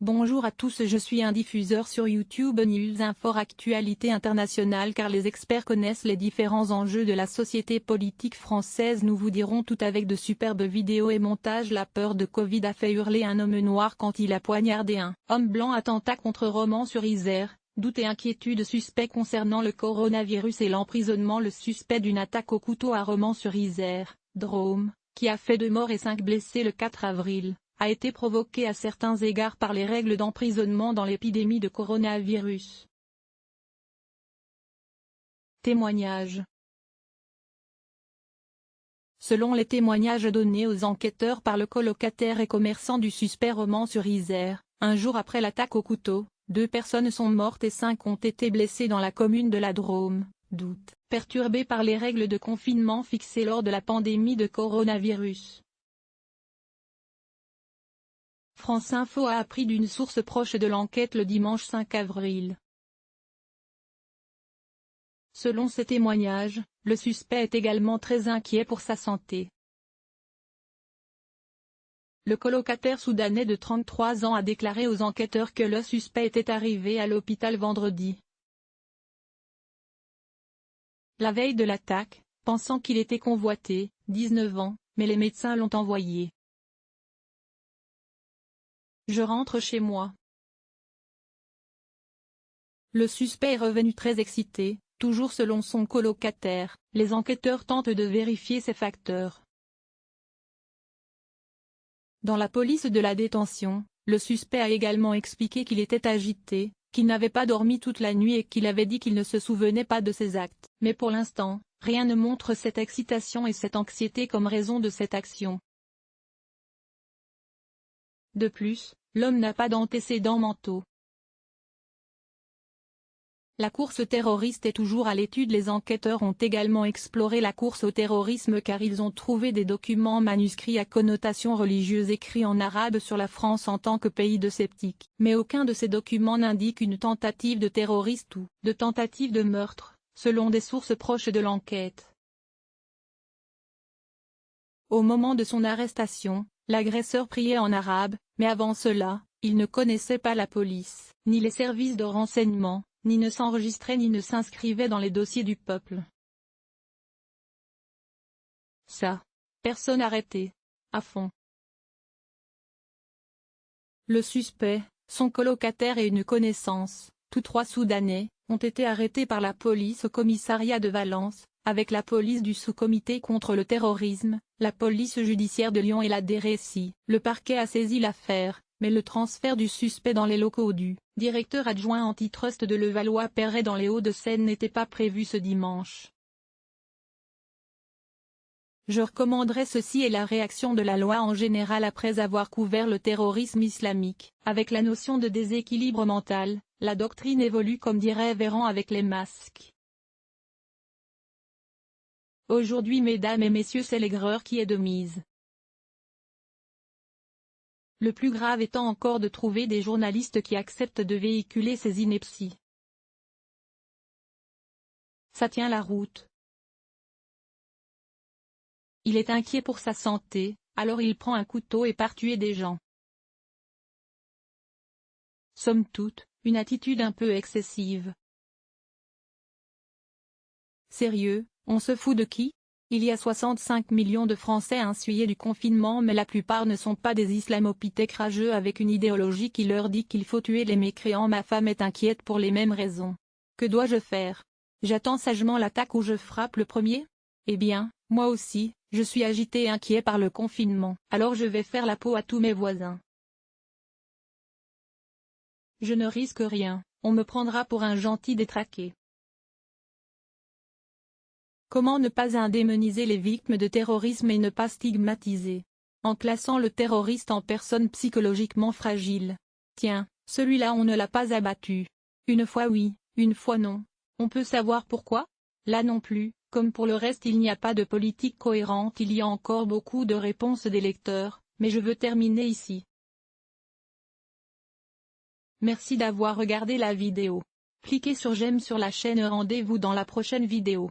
Bonjour à tous, je suis un diffuseur sur YouTube News Info Actualité Internationale car les experts connaissent les différents enjeux de la société politique française. Nous vous dirons tout avec de superbes vidéos et montages. La peur de Covid a fait hurler un homme noir quand il a poignardé un homme blanc. Attentat contre Romans-sur-Isère, doute et inquiétude suspect concernant le coronavirus et l'emprisonnement. Le suspect d'une attaque au couteau à Romans-sur-Isère, Drôme, qui a fait 2 morts et 5 blessés le 4 avril. A été provoqué à certains égards par les règles d'emprisonnement dans l'épidémie de coronavirus. Témoignages. Selon les témoignages donnés aux enquêteurs par le colocataire et commerçant du suspect Romans-sur-Isère, un jour après l'attaque au couteau, 2 personnes sont mortes et 5 ont été blessées dans la commune de la Drôme, doute, perturbée par les règles de confinement fixées lors de la pandémie de coronavirus. France Info a appris d'une source proche de l'enquête le dimanche 5 avril. Selon ces témoignages, le suspect est également très inquiet pour sa santé. Le colocataire soudanais de 33 ans a déclaré aux enquêteurs que le suspect était arrivé à l'hôpital vendredi. La veille de l'attaque, pensant qu'il était convoité, 19 ans, mais les médecins l'ont envoyé. Je rentre chez moi. Le suspect est revenu très excité, toujours selon son colocataire. Les enquêteurs tentent de vérifier ces facteurs. Dans la police de la détention, le suspect a également expliqué qu'il était agité, qu'il n'avait pas dormi toute la nuit et qu'il avait dit qu'il ne se souvenait pas de ses actes. Mais pour l'instant, rien ne montre cette excitation et cette anxiété comme raison de cette action. De plus, l'homme n'a pas d'antécédents mentaux. La course terroriste est toujours à l'étude. Les enquêteurs ont également exploré la course au terrorisme car ils ont trouvé des documents manuscrits à connotation religieuse écrits en arabe sur la France en tant que pays de sceptiques. Mais aucun de ces documents n'indique une tentative de terroriste ou de tentative de meurtre, selon des sources proches de l'enquête. Au moment de son arrestation, l'agresseur priait en arabe, mais avant cela, il ne connaissait pas la police, ni les services de renseignement, ni ne s'enregistrait ni ne s'inscrivait dans les dossiers du peuple. Ça. Personne arrêtée. À fond. Le suspect, son colocataire et une connaissance, tous 3 Soudanais, ont été arrêtés par la police au commissariat de Valence, avec la police du sous-comité contre le terrorisme, la police judiciaire de Lyon et la DRSI. Le parquet a saisi l'affaire, mais le transfert du suspect dans les locaux du directeur adjoint antitrust de Levallois-Perret dans les Hauts-de-Seine n'était pas prévu ce dimanche. Je recommanderais ceci et la réaction de la loi en général après avoir couvert le terrorisme islamique. Avec la notion de déséquilibre mental, la doctrine évolue comme dirait Véran avec les masques. Aujourd'hui mesdames et messieurs c'est l'aigreur qui est de mise. Le plus grave étant encore de trouver des journalistes qui acceptent de véhiculer ces inepties. Ça tient la route. Il est inquiet pour sa santé, alors il prend un couteau et part tuer des gens. Somme toute, une attitude un peu excessive. Sérieux, on se fout de qui? Il y a 65 millions de Français insuyés du confinement mais la plupart ne sont pas des islamo-pithèques rageux avec une idéologie qui leur dit qu'il faut tuer les mécréants. Ma femme est inquiète pour les mêmes raisons. Que dois-je faire? J'attends sagement l'attaque ou je frappe le premier? Eh bien, moi aussi, je suis agité et inquiet par le confinement. Alors je vais faire la peau à tous mes voisins. Je ne risque rien, on me prendra pour un gentil détraqué. Comment ne pas indemniser les victimes de terrorisme et ne pas stigmatiser? En classant le terroriste en personne psychologiquement fragile. Tiens, celui-là on ne l'a pas abattu. Une fois oui, une fois non. On peut savoir pourquoi? Là non plus, comme pour le reste il n'y a pas de politique cohérente. Il y a encore beaucoup de réponses des lecteurs, mais je veux terminer ici. Merci d'avoir regardé la vidéo. Cliquez sur j'aime sur la chaîne. Rendez-vous dans la prochaine vidéo.